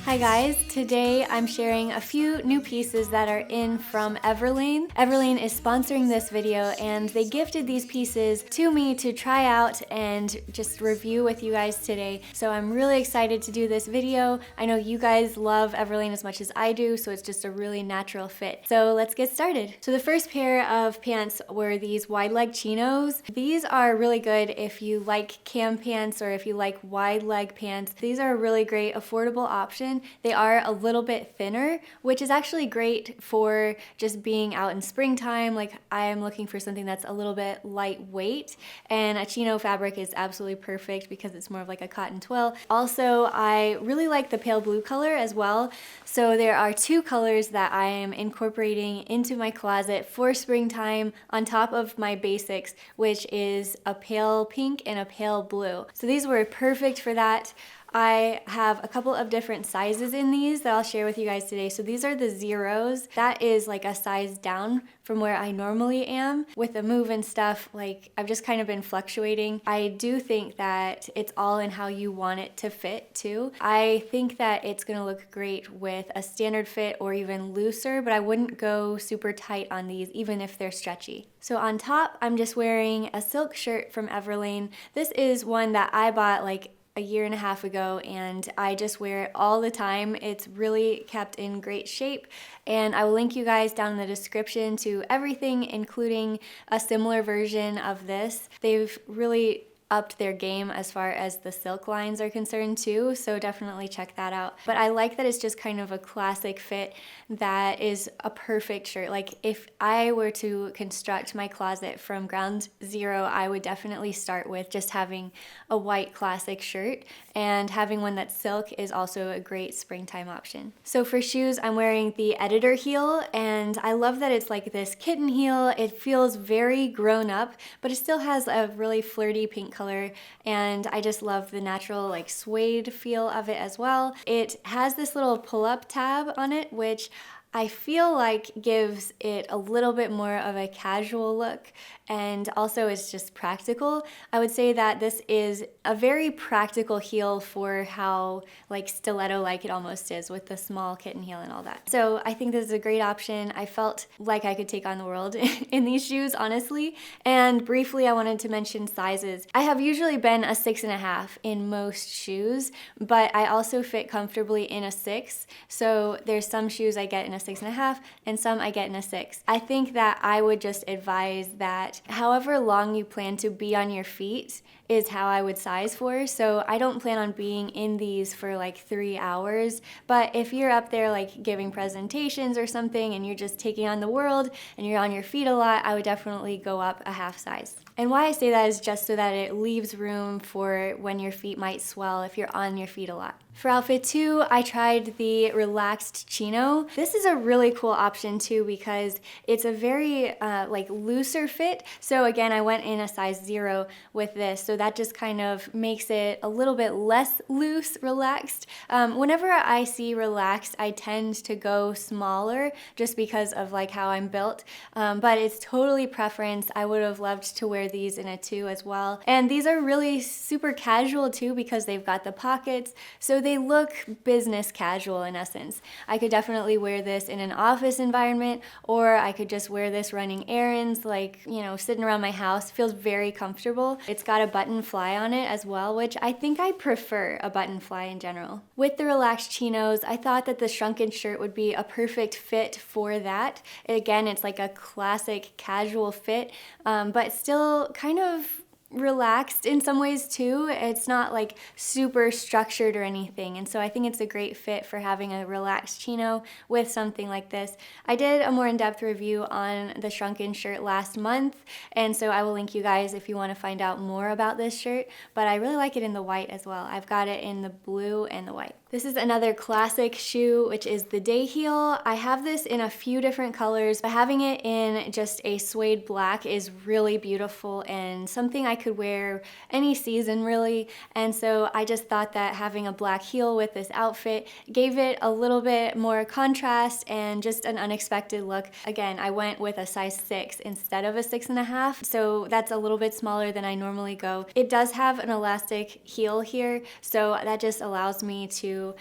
Hi guys, today I'm sharing a few new pieces that are in from Everlane. Everlane is sponsoring this video and they gifted these pieces to me to try out and just review with you guys today. So I'm really excited to do this video. I know you guys love Everlane as much as I do, so it's just a really natural fit. So let's get started. So the first pair of pants were these wide leg chinos. These are really good if you like cam pants or if you like wide leg pants. These are a really great affordable option. They are a little bit thinner, which is actually great for just being out in springtime. Like I am looking for something that's a little bit lightweight, and a chino fabric is absolutely perfect because it's more of like a cotton twill. Also, I really like the pale blue color as well. So there are two colors that I am incorporating into my closet for springtime on top of my basics, which is a pale pink and a pale blue. So these were perfect for that. I have a couple of different sizes in these that I'll share with you guys today. So these are the zeros. That is like a size down from where I normally am. With the move and stuff, like I've just kind of been fluctuating. I do think that it's all in how you want it to fit too. I think that it's gonna look great with a standard fit or even looser, but I wouldn't go super tight on these even if they're stretchy. So on top, I'm just wearing a silk shirt from Everlane. This is one that I bought like a year and a half ago, and I just wear it all the time. It's really kept in great shape, and I will link you guys down in the description to everything, including a similar version of this. They've really upped their game as far as the silk lines are concerned too, so definitely check that out. But I like that it's just kind of a classic fit that is a perfect shirt. Like if I were to construct my closet from ground zero, I would definitely start with just having a white classic shirt, and having one that's silk is also a great springtime option. So for shoes, I'm wearing the Editor heel, and I love that it's like this kitten heel. It feels very grown up, but it still has a really flirty pink color, and I just love the natural like suede feel of it as well. It has this little pull-up tab on it, which I feel like gives it a little bit more of a casual look, and also it's just practical. I would say that this is a very practical heel for how like stiletto-like it almost is with the small kitten heel and all that. So I think this is a great option. I felt like I could take on the world in these shoes, honestly. And briefly, I wanted to mention sizes. I have usually been a 6.5 in most shoes, but I also fit comfortably in a 6. So there's some shoes I get in a 6.5 and some I get in a 6. I think that I would just advise that however long you plan to be on your feet is how I would size for. So I don't plan on being in these for like 3 hours, but if you're up there like giving presentations or something and you're just taking on the world and you're on your feet a lot, I would definitely go up a half size. And why I say that is just so that it leaves room for when your feet might swell if you're on your feet a lot. For outfit 2, I tried the relaxed chino. This is a really cool option too because it's a very like looser fit. So again, I went in a size 0 with this, so that just kind of makes it a little bit less loose, relaxed. Whenever I see relaxed, I tend to go smaller just because of like how I'm built, but it's totally preference. I would have loved to wear these in a 2 as well. And these are really super casual too because they've got the pockets, so they look business casual in essence. I could definitely wear this in an office environment, or I could just wear this running errands, like, you know, sitting around my house. It feels very comfortable. It's got a button fly on it as well, which I think I prefer a button fly in general. With the relaxed chinos, I thought that the shrunken shirt would be a perfect fit for that. Again, it's like a classic casual fit, but still kind of relaxed in some ways too. It's not like super structured or anything, and so I think it's a great fit for having a relaxed chino with something like this. I did a more in-depth review on the shrunken shirt last month, and so I will link you guys if you want to find out more about this shirt, but I really like it in the white as well. I've got it in the blue and the white. This is another classic shoe, which is the day heel. I have this in a few different colors, but having it in just a suede black is really beautiful and something I I could wear any season really, and so I just thought that having a black heel with this outfit gave it a little bit more contrast and just an unexpected look. Again, I went with a size 6 instead of a 6.5, so that's a little bit smaller than I normally go. It does have an elastic heel here, so that just allows me to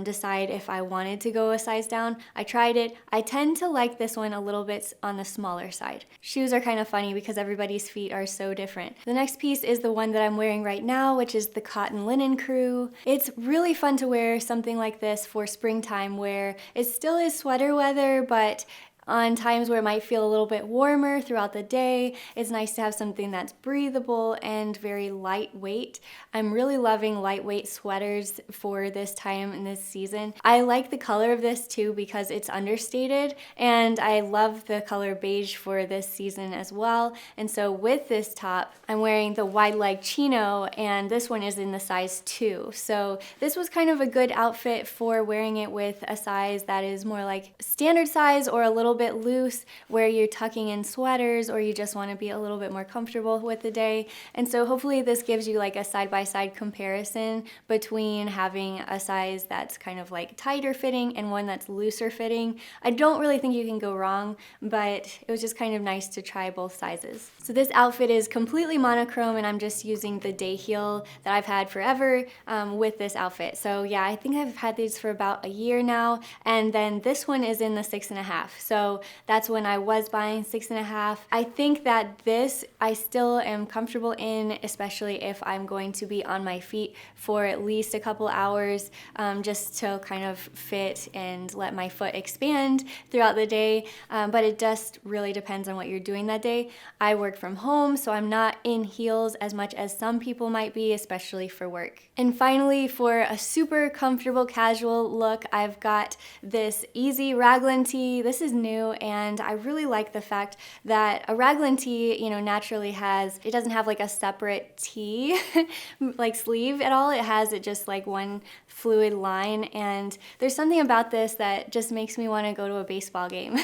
decide if I wanted to go a size down. I tried it. I tend to like this one a little bit on the smaller side. Shoes are kind of funny because everybody's feet are so different. The next piece is the one that I'm wearing right now, which is the cotton linen crew. It's really fun to wear something like this for springtime where it still is sweater weather, but on times where it might feel a little bit warmer throughout the day, it's nice to have something that's breathable and very lightweight. I'm really loving lightweight sweaters for this time in this season. I like the color of this too because it's understated, and I love the color beige for this season as well. And so with this top, I'm wearing the wide leg chino, and this one is in the size 2. So this was kind of a good outfit for wearing it with a size that is more like standard size or a little bit loose, where you're tucking in sweaters or you just want to be a little bit more comfortable with the day. And so hopefully this gives you like a side-by-side comparison between having a size that's kind of like tighter fitting and one that's looser fitting. I don't really think you can go wrong, but it was just kind of nice to try both sizes. So this outfit is completely monochrome, and I'm just using the day heel that I've had forever with this outfit. So yeah, I think I've had these for about a year now, and then this one is in the 6.5. So that's when I was buying 6.5. I think that this I still am comfortable in, especially if I'm going to be on my feet for at least a couple hours, just to kind of fit and let my foot expand throughout the day. But it just really depends on what you're doing that day. I work from home, so I'm not in heels as much as some people might be, especially for work. And finally, for a super comfortable casual look, I've got this easy raglan tee. This is new, and I really like the fact that a raglan tee, you know, naturally it doesn't have like a separate tee like sleeve at all. It has it just like one fluid line, and there's something about this that just makes me want to go to a baseball game.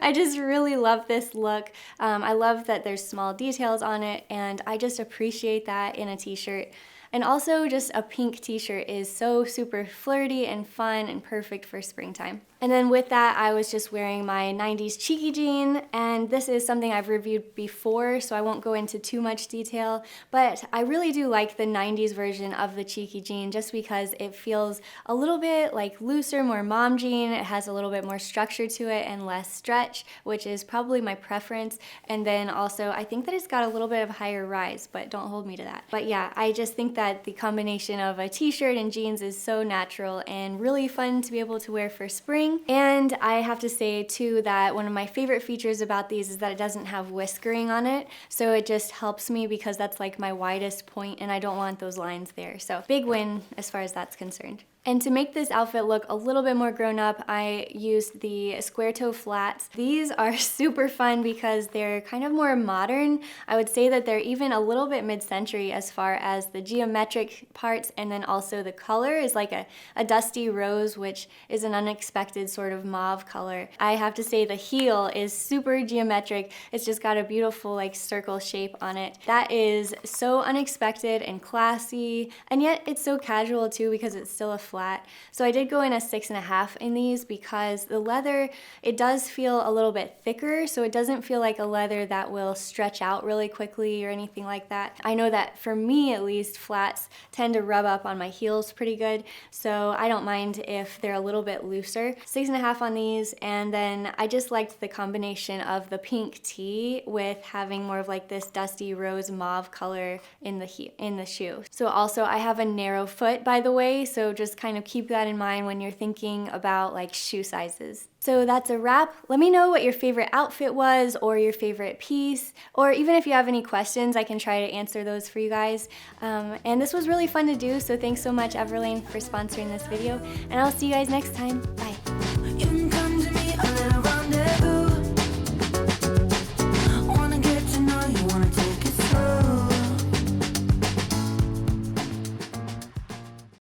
I just really love this look. I love that there's small details on it, and I just appreciate that in a t-shirt. And also just a pink t-shirt is so super flirty and fun and perfect for springtime. And then with that, I was just wearing my 90s cheeky jean, and this is something I've reviewed before, so I won't go into too much detail, but I really do like the 90s version of the cheeky jean just because it feels a little bit like looser, more mom jean. It has a little bit more structure to it and less stretch, which is probably my preference. And then also, I think that it's got a little bit of higher rise, but don't hold me to that. But yeah, I just think that the combination of a t-shirt and jeans is so natural and really fun to be able to wear for spring. And I have to say too that one of my favorite features about these is that it doesn't have whiskering on it, so it just helps me because that's like my widest point and I don't want those lines there. So big win as far as that's concerned. And to make this outfit look a little bit more grown up, I used the square toe flats. These are super fun because they're kind of more modern. I would say that they're even a little bit mid-century as far as the geometric parts, and then also the color is like a dusty rose, which is an unexpected sort of mauve color. I have to say the heel is super geometric. It's just got a beautiful like circle shape on it. That is so unexpected and classy, and yet it's so casual too because it's still a flat. So I did go in a 6.5 in these because the leather, it does feel a little bit thicker, so it doesn't feel like a leather that will stretch out really quickly or anything like that. I know that for me at least, flats tend to rub up on my heels pretty good, so I don't mind if they're a little bit looser. 6.5 on these, and then I just liked the combination of the pink tee with having more of like this dusty rose mauve color in the shoe. So also I have a narrow foot, by the way, so just kind of keep that in mind when you're thinking about like shoe sizes. So that's a wrap. Let me know what your favorite outfit was or your favorite piece, or even if you have any questions, I can try to answer those for you guys. And this was really fun to do, so thanks so much Everlane for sponsoring this video, and I'll see you guys next time. Bye.